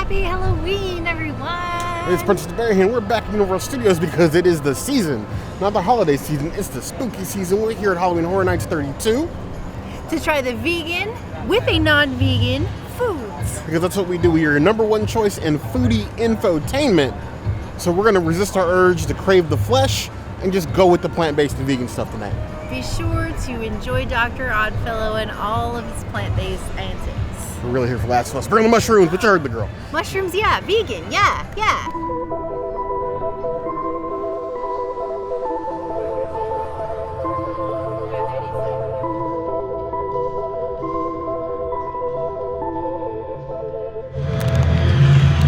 Happy Halloween, everyone! It's Princess Bear here, and we're back in Universal Studios because it is the season. Not the holiday season, it's the spooky season. We're here at Halloween Horror Nights 32. To try the vegan with a non-vegan foods. Because that's what we do. We are your number one choice in foodie infotainment. So we're going to resist our urge to crave the flesh and just go with the plant-based and vegan stuff tonight. Be sure to enjoy Dr. Oddfellow and all of his plant-based antics. We're really here for that. So let's bring the mushrooms, but you heard the girl. Mushrooms, yeah. Vegan, yeah.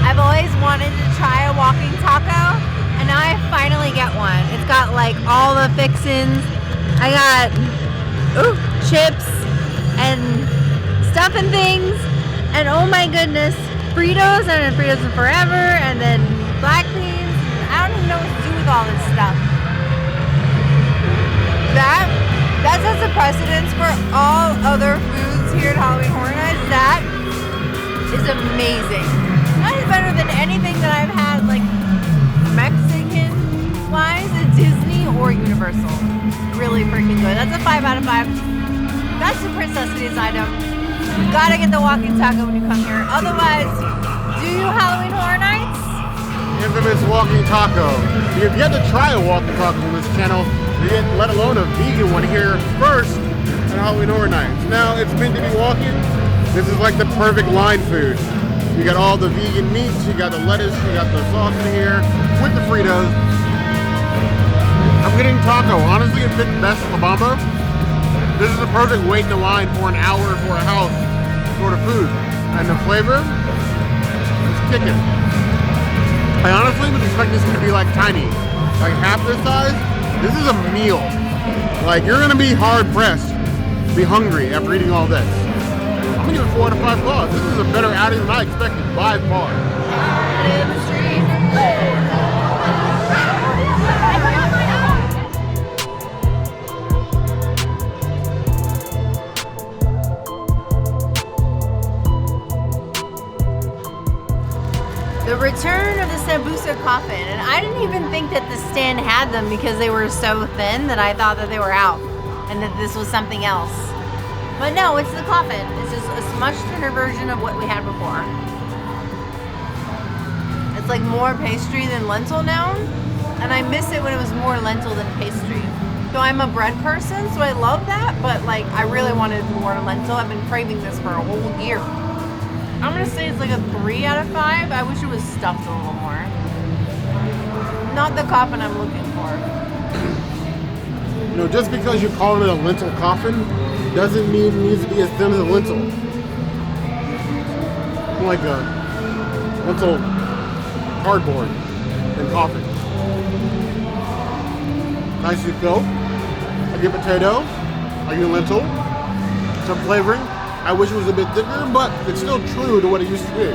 I've always wanted to try a walking taco, and now I finally get one. It's got like all the fixins. I got chips and stuff and things, and oh my goodness, Fritos and Fritos and forever, and then black beans. I don't even know what to do with all this stuff. That sets a precedence for all other foods here at Halloween Horror Nights. That is amazing. That is better than anything that I've had, like Mexican-wise at Disney or Universal. Really freaking good. That's a 5 out of 5. That's the princessities item. You gotta get the walking taco when you come here. Otherwise, do you Halloween Horror Nights? Infamous walking taco. If you have to try a walking taco on this channel, let alone a vegan one here first at Halloween Horror Nights. Now, it's meant to be walking. This is like the perfect line food. You got all the vegan meats, you got the lettuce, you got the sauce in here with the Fritos. I'm getting taco. Honestly, it fits best in La Bamba. This is the perfect wait in the line for an hour for a house sort of food. And the flavor is kicking. I honestly was expecting this to be like tiny. Like half this size. This is a meal. Like you're gonna be hard pressed, be hungry after eating all this. I'm gonna give it 4 out of 5 claws. This is a better outing than I expected by far. In the street. The return of the Sambusa Coffin, and I didn't even think that the stand had them because they were so thin that I thought that they were out and that this was something else. But no, it's the Coffin. It's just a much thinner version of what we had before. It's like more pastry than lentil now, and I miss it when it was more lentil than pastry. So I'm a bread person, so I love that, but like I really wanted more lentil. I've been craving this for a whole year. I'm gonna say it's like a 3 out of 5. I wish it was stuffed a little more. Not the coffin I'm looking for. You know, just because you're calling it a lentil coffin doesn't mean it needs to be as thin as a lentil. More like a lentil cardboard and coffin. Nicely filled. I get potato. I get lentil. Some flavoring. I wish it was a bit thicker, but it's still true to what it used to be.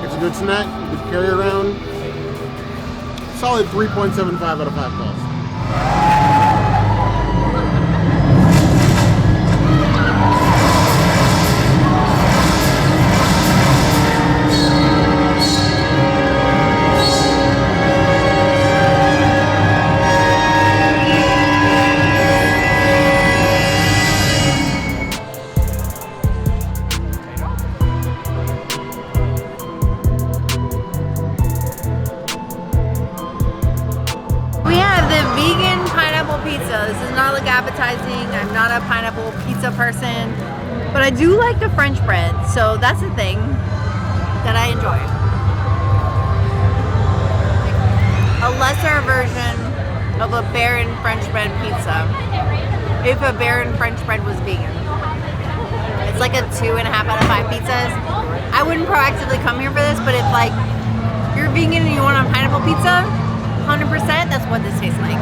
It's a good snack, you can carry around. Solid 3.75 out of 5 claws. This is not like appetizing. I'm not a pineapple pizza person, but I do like the French bread, so that's the thing that I enjoy. A lesser version of a Baron French bread pizza, if a Baron French bread was vegan. It's like a 2.5 out of 5 pizzas. I wouldn't proactively come here for this, but if like you're vegan and you want a pineapple pizza, 100%, that's what this tastes like.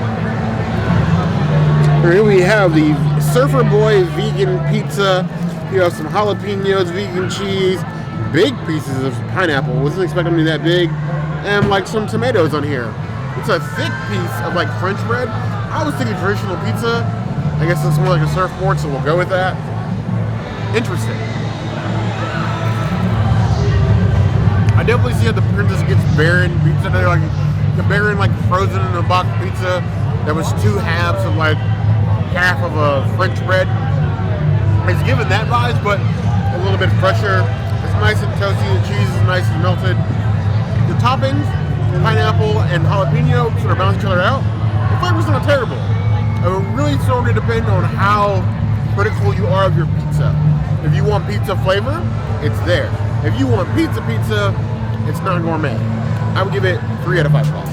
Here we have the Surfer Boy vegan pizza. You have some jalapenos, vegan cheese, big pieces of pineapple. Wasn't expecting them to be that big. And like some tomatoes on here. It's a thick piece of like French bread. I was thinking traditional pizza. I guess it's more like a surfboard, so we'll go with that. Interesting. I definitely see how the princess gets barren pizza. They're like the barren, like frozen in a box pizza that was 2 halves of like half of a French bread. It's given that vibes, but a little bit fresher. It's nice and toasty. The cheese is nice and melted. The toppings, pineapple and jalapeno, sort of balance each other out. The flavor's not terrible. It will really sort of depend on how critical you are of your pizza. If you want pizza flavor, it's there. If you want pizza, it's not gourmet. I would give it 3 out of 5 stars.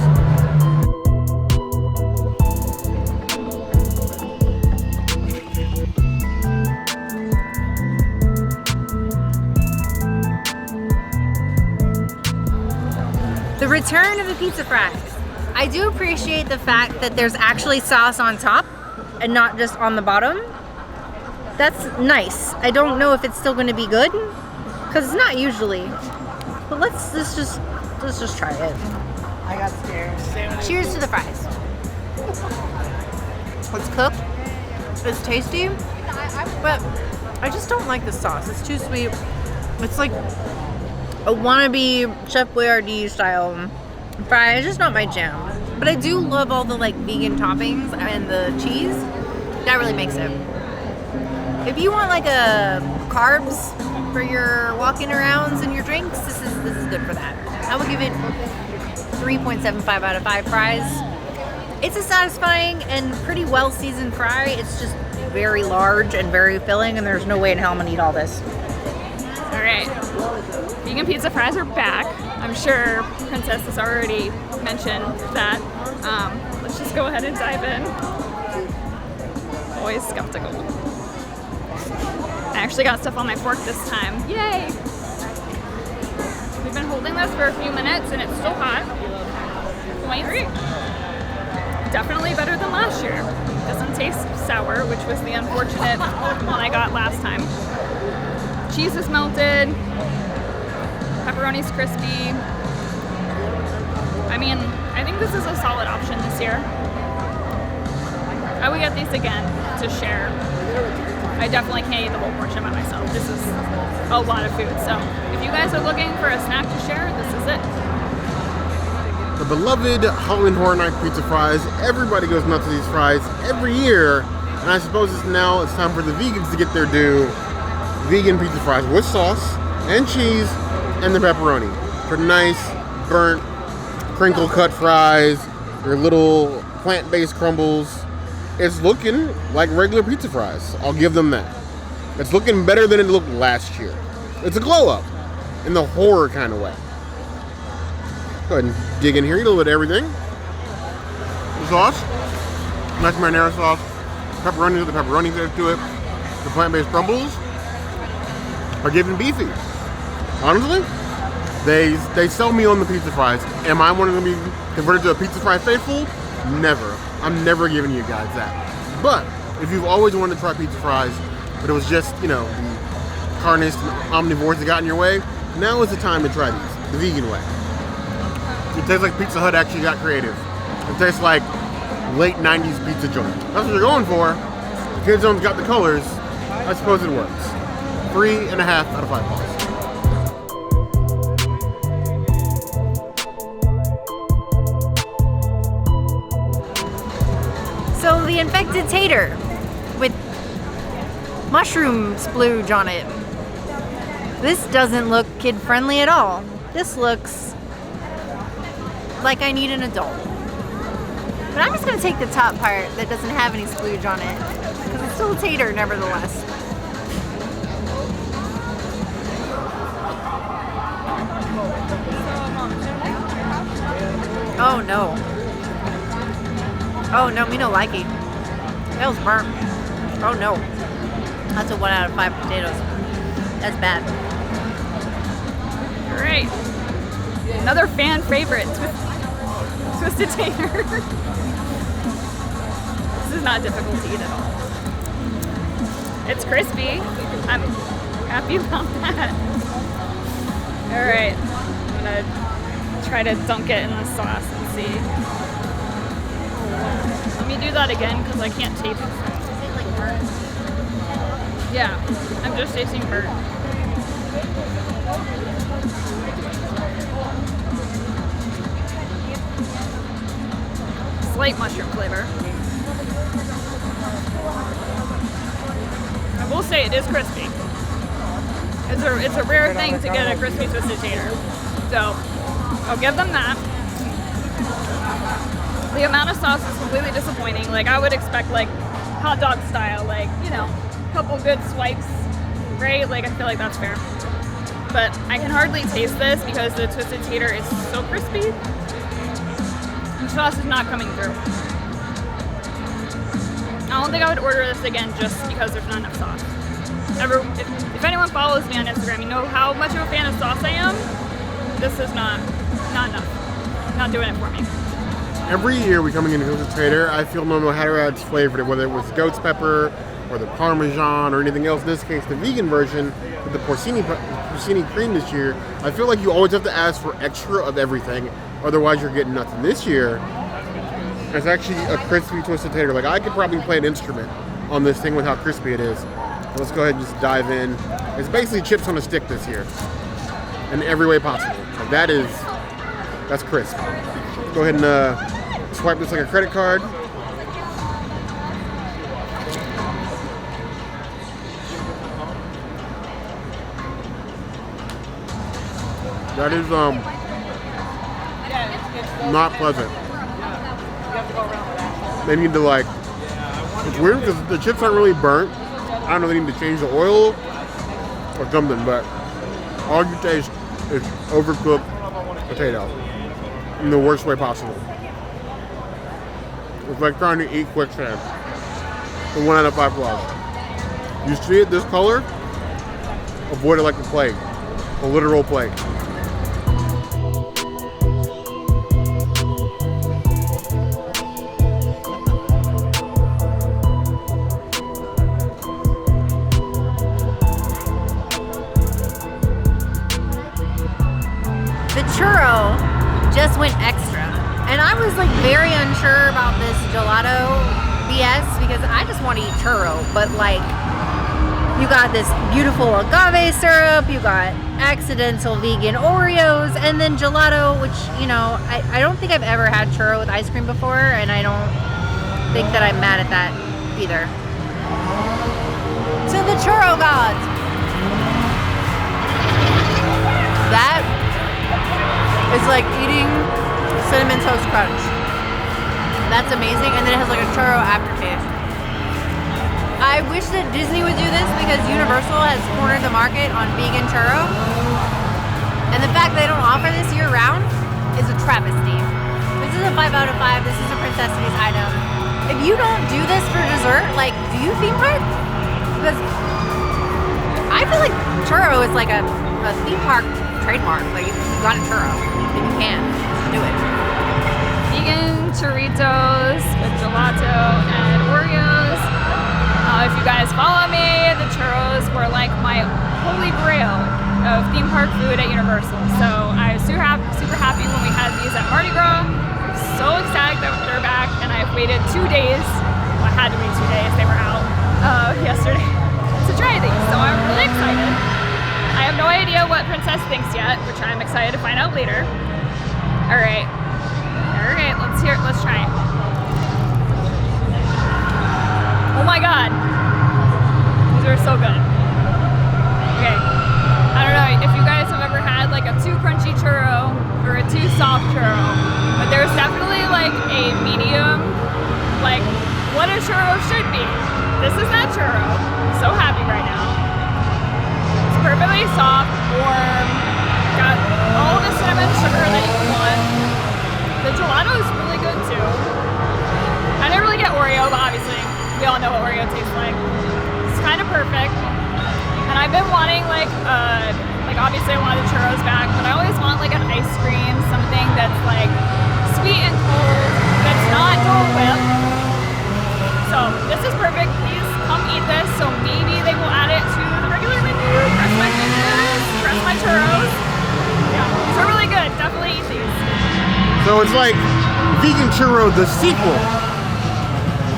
The return of the pizza fries. I do appreciate the fact that there's actually sauce on top and not just on the bottom. That's nice. I don't know if it's still going to be good because it's not usually. But let's just try it. I got scared. Cheers to the fries. It's cooked. It's tasty, but I just don't like the sauce. It's too sweet. It's like a wannabe Chef Boyardee style fry. It's just not my jam. But I do love all the like vegan toppings and the cheese. That really makes it. If you want like a carbs for your walking arounds and your drinks, this is good for that. I would give it 3.75 out of 5 fries. It's a satisfying and pretty well seasoned fry. It's just very large and very filling, and there's no way in hell I'm gonna eat all this. All right, vegan pizza fries are back. I'm sure Princess has already mentioned that. Let's just go ahead and dive in. Always skeptical. I actually got stuff on my fork this time. Yay! We've been holding this for a few minutes and it's still hot. Point 3. Definitely better than last year. Doesn't taste sour, which was the unfortunate one I got last time. Cheese is melted. Pepperoni's crispy. I mean, I think this is a solid option this year. I would get these again to share. I definitely can't eat the whole portion by myself. This is a lot of food. So if you guys are looking for a snack to share, this is it. The beloved Halloween Horror Night pizza fries. Everybody goes nuts with these fries every year. And I suppose it's time for the vegans to get their due. Vegan pizza fries with sauce and cheese and the pepperoni. For nice, burnt, crinkle cut fries, your little plant-based crumbles. It's looking like regular pizza fries. I'll give them that. It's looking better than it looked last year. It's a glow up in the horror kind of way. Go ahead and dig in here, eat a little bit of everything. The sauce, nice marinara sauce, pepperoni with the pepperoni taste to it. The plant-based crumbles are getting beefy. Honestly, they sell me on the pizza fries. Am I one of them to be converted to a pizza fry faithful? Never. I'm never giving you guys that. But if you've always wanted to try pizza fries, but it was just, the carnists and omnivores that got in your way, now is the time to try these, the vegan way. It tastes like Pizza Hut actually got creative. It tastes like late 90s pizza joint. That's what you're going for. The Kid Zone's got the colors. I suppose it works. 3.5 out of 5 balls. So the infected tater with mushroom splooge on it. This doesn't look kid-friendly at all. This looks like I need an adult. But I'm just gonna take the top part that doesn't have any splooge on it, because it's still a tater nevertheless. Oh no. Oh no, me no likey. That was burnt. Oh no. That's a 1 out of 5 potatoes. That's bad. Great. Another fan favorite, Twisted Tater. This is not difficult to eat at all. It's crispy. I'm happy about that. Alright, I'm gonna try to dunk it in the sauce and see. Let me do that again because I can't taste it. Yeah, I'm just tasting burnt. slight mushroom flavor. I will say it is crispy. It's a rare thing to get a crispy twisted tater. So I'll give them that. The amount of sauce is completely disappointing. Like I would expect like hot dog style, like, you know, a couple good swipes, right? Like I feel like that's fair. But I can hardly taste this because the twisted tater is so crispy. The sauce is not coming through. I don't think I would order this again just because there's not enough sauce. If anyone follows me on Instagram, you know how much of a fan of sauce I am. This is not enough. Not doing it for me. Every year we coming into Twisted Tater, I feel no matter how it's flavored, whether it was goat's pepper or the Parmesan or anything else. In this case, the vegan version with the porcini cream this year, I feel like you always have to ask for extra of everything, otherwise you're getting nothing. This year, it's actually a crispy Twisted Tater. Like I could probably play an instrument on this thing with how crispy it is. So let's go ahead and just dive in. It's basically chips on a stick this year, in every way possible. Like that's crisp. Go ahead and swipe this like a credit card. That is not pleasant. They need to like, it's weird because the chips aren't really burnt. I don't know, they need to change the oil or something, but all you taste is overcooked potato in the worst way possible. It's like trying to eat quicksand. The 1 out of 5 flaws. You see it this color, avoid it like the plague. A literal plague. The churro just went extra. And I was like very unsure about this gelato BS because I just want to eat churro. But like, you got this beautiful agave syrup, you got accidental vegan Oreos, and then gelato, which, you know, I don't think I've ever had churro with ice cream before, and I don't think that I'm mad at that either. To the churro gods. That is like eating Cinnamon Toast Crunch. That's amazing, and then it has like a churro aftertaste. I wish that Disney would do this because Universal has cornered the market on vegan churro. And the fact they don't offer this year round is a travesty. This is a 5 out of 5. This is a Princessities item. If you don't do this for dessert, like, do you theme park? Because I feel like churro is like a theme park trademark. Like, you got a churro. If you can, do it. Vegan Churritos with gelato and Oreos. If you guys follow me, the churros were like my holy grail of theme park food at Universal. So I was super happy when we had these at Mardi Gras. I'm so ecstatic that they're back, and I've waited 2 days. Well, I had to wait 2 days. They were out yesterday to try these. So I'm really excited. I have no idea what Princess thinks yet, which I'm excited to find out later. All right, let's hear it. Let's try it. Oh my God, these are so good. Okay, I don't know if you guys have ever had like a too crunchy churro or a too soft churro, but there's definitely like a medium, like what a churro should be. This is that churro. I'm so happy right now. It's perfectly soft, warm, got all the cinnamon sugar that you want. The gelato is really good too. I didn't really get Oreo, but obviously we all know what Oreo tastes like. It's kind of perfect. And I've been wanting like obviously I wanted the churros back, but I always want like an ice cream, something that's like sweet and cold, that's not Dole Whip. So this is perfect. Please come eat this. So maybe they will add it to the regular menu. Press my fingers, press my churros. Yeah, these are really good. Definitely eat these. So it's like vegan churro, the sequel.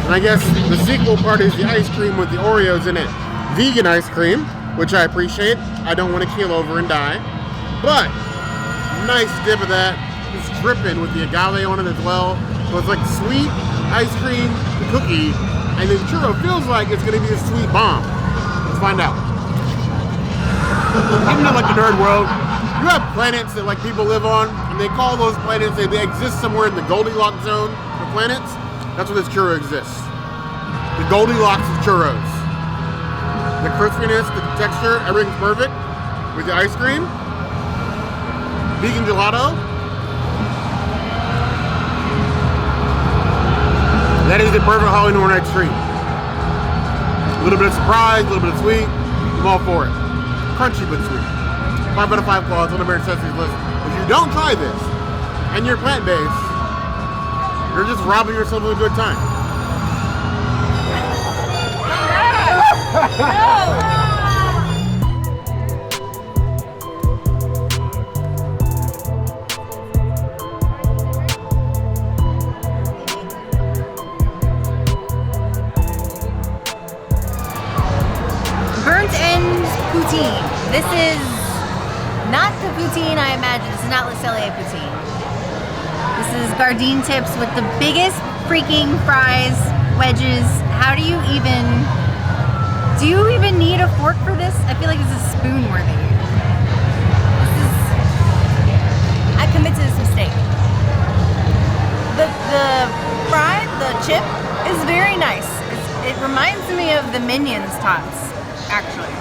And I guess the sequel part is the ice cream with the Oreos in it. Vegan ice cream, which I appreciate. I don't want to keel over and die. But, nice dip of that. It's dripping with the agave on it as well. So it's like sweet ice cream, cookie, and then churro feels like it's gonna be a sweet bomb. Let's find out. Even in like the nerd world, you have planets that like people live on, and they call those planets, they exist somewhere in the Goldilocks zone of planets. That's where this churro exists. The Goldilocks of churros. The crispiness, the texture, everything's perfect. With the ice cream, vegan gelato. That is the perfect Halloween Horror Nights treat. A little bit of surprise, a little bit of sweet. I'm all for it. Crunchy but sweet. 5 out of 5 claws on the Bare Necessities list. If you don't try this and you're plant-based, you're just robbing yourself of a good time. No! Burnt end poutine. This is not the poutine I imagine. This is not Le Cellier poutine. This is Gardein tips with the biggest freaking fries, wedges. How do you even need a fork for this? I feel like this is spoon worthy. I commit to this mistake. The fry, the chip, is very nice. It reminds me of the Minions tots, actually.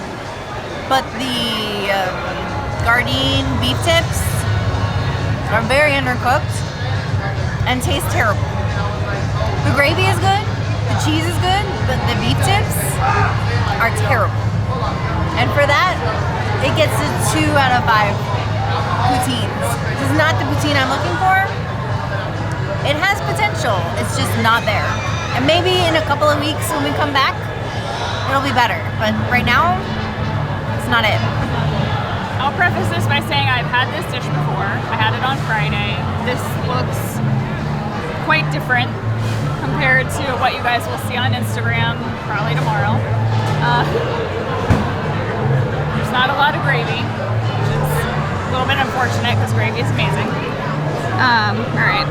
But the Gardein beef tips are very undercooked and taste terrible. The gravy is good, the cheese is good, but the beef tips are terrible. And for that, it gets a 2 out of 5 poutines. This is not the poutine I'm looking for. It has potential, it's just not there. And maybe in a couple of weeks when we come back, it'll be better. But right now, it's not it. I'll preface this by saying I've had this dish before. I had it on Friday. This looks quite different compared to what you guys will see on Instagram probably tomorrow. There's not a lot of gravy, which is a little bit unfortunate because gravy is amazing. All right.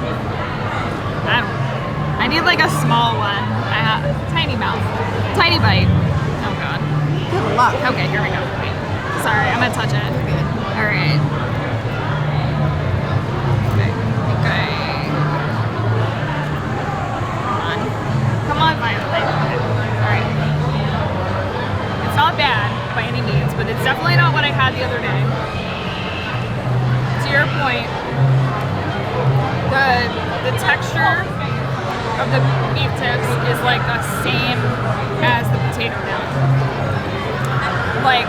I need like a small one. I have tiny mouth, tiny bite. Oh God. Good luck. Okay, here we go. Wait. Sorry, I'm gonna touch it. All right. Okay. Come on, Violet. All right. It's not bad by any means, but it's definitely not what I had the other day. To your point, the texture of the beef tips is like the same as the potato dough. Like,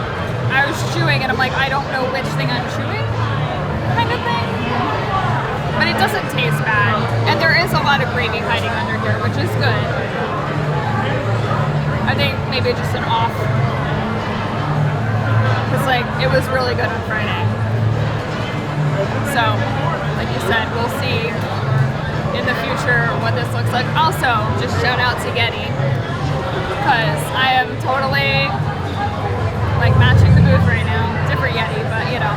I was chewing and I'm like, I don't know which thing I'm chewing, kind of thing. But it doesn't taste bad. And there is a lot of gravy hiding under here, which is good. I think maybe just an off. Because like, it was really good on Friday. So, like you said, we'll see in the future what this looks like. Also, just shout out to Yeti, because I am totally like matching the booth right now. Different Yeti, but you know,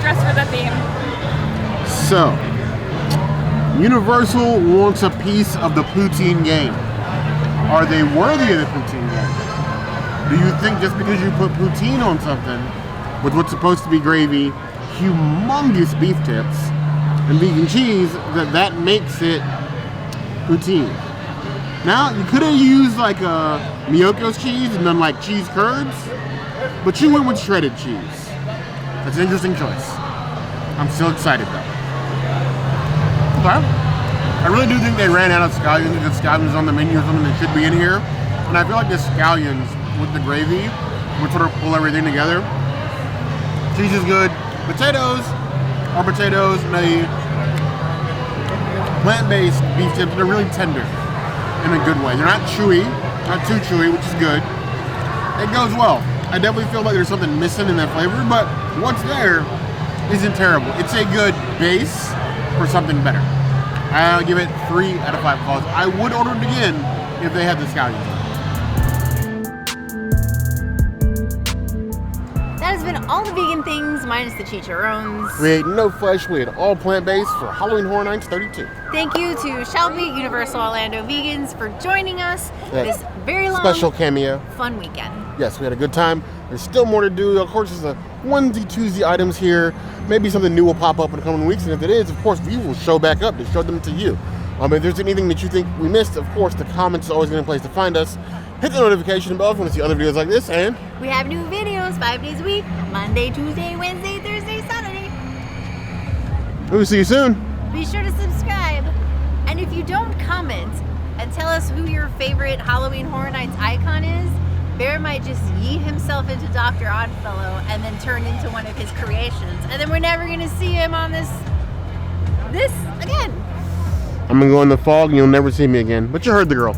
dress for the theme. So, Universal wants a piece of the poutine game. Are they worthy of the poutine game? Do you think just because you put poutine on something with what's supposed to be gravy, humongous beef tips, and vegan cheese, that makes it poutine? Now, you could have used like a Miyoko's cheese and done like cheese curds, but you went with shredded cheese. That's an interesting choice. I'm still excited though. Okay. I really do think they ran out of scallions. The scallions on the menu or something that should be in here. And I feel like the scallions with the gravy would sort of pull everything together. Cheese is good. Potatoes are potatoes. They plant-based beef tips. They're really tender in a good way. They're not chewy, not too chewy, which is good. It goes well. I definitely feel like there's something missing in that flavor, but what's there isn't terrible. It's a good base for something better. I'll give it 3 out of 5 claws. I would order it again if they had the scallions. That has been all the the vegan things, minus the chicharrones. We ate no flesh. We ate all plant-based for Halloween Horror Nights 32. Thank you to Shelby, Universal Orlando Vegans, for joining us this very long, special cameo. fun weekend. Yes, we had a good time. There's still more to do. Of course, there's a onesie, twosie items here. Maybe something new will pop up in the coming weeks, and if it is, of course, we will show back up to show them to you. If there's anything that you think we missed, of course, the comments is always a good place to find us. Hit the notification bell if you want to see other videos like this, and we have new videos 5 days a week, Monday, Tuesday, Wednesday, Thursday, Saturday. we'll see you soon. Be sure to subscribe. And if you don't comment and tell us who your favorite Halloween Horror Nights icon is, Bear might just yeet himself into Dr. Oddfellow and then turn into one of his creations. And then we're never going to see him on this again. I'm going to go in the fog and you'll never see me again. But you heard the girl.